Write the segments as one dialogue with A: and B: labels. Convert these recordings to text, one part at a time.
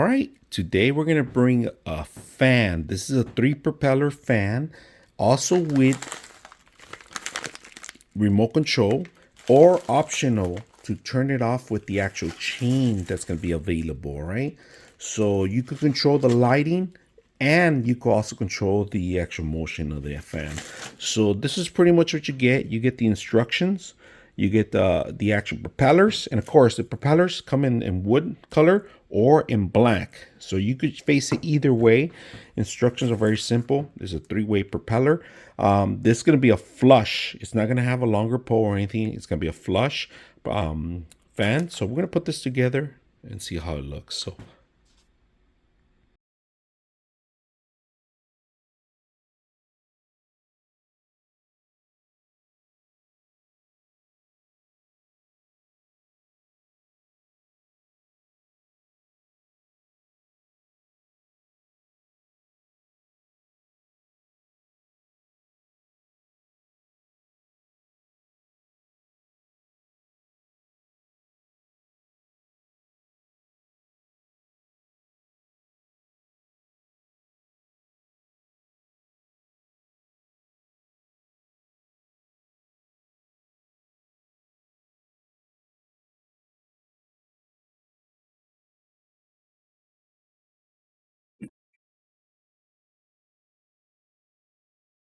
A: right, today we're gonna bring a fan. This is a 3 propeller fan, also with remote control or optional to turn it off with the actual chain that's gonna be available, right? So you can control the lighting and you can also control the actual motion of the fan. So this is pretty much what you get. You get the instructions, you get the actual propellers, and of course the propellers come in wood color or in black. So you could face it either way. Instructions are very simple. There's a 3-way propeller. This is going to be a flush. It's not going to have a longer pole or anything. It's going to be a flush fan. So we're going to put this together and see how it looks. So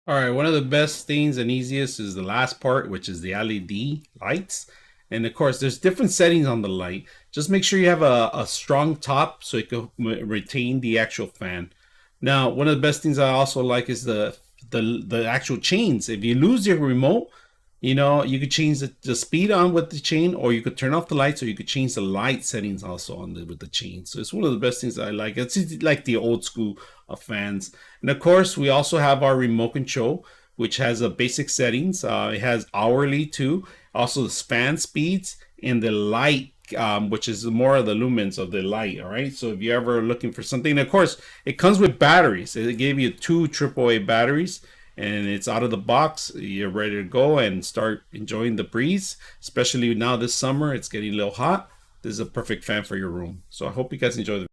A: all right, one of the best things and easiest is the last part, which is the LED lights. And of course, there's different settings on the light. Just make sure you have a strong top so it can retain the actual fan. Now, one of the best things I also like is the actual chains. If you lose your remote, you could change the speed on with the chain, or you could turn off the lights, or you could change the light settings also on with the chain. So it's one of the best things I like. It's like the old school of fans. And of course, we also have our remote control, which has a basic settings. It has hourly too, also the fan speeds and the light, which is more of the lumens of the light. All right. So if you're ever looking for something, of course, it comes with batteries. It gave you 2 AAA batteries, and it's out of the box. You're ready to go and start enjoying the breeze, especially now this summer. It's getting a little hot. This is a perfect fan for your room. So I hope you guys enjoy the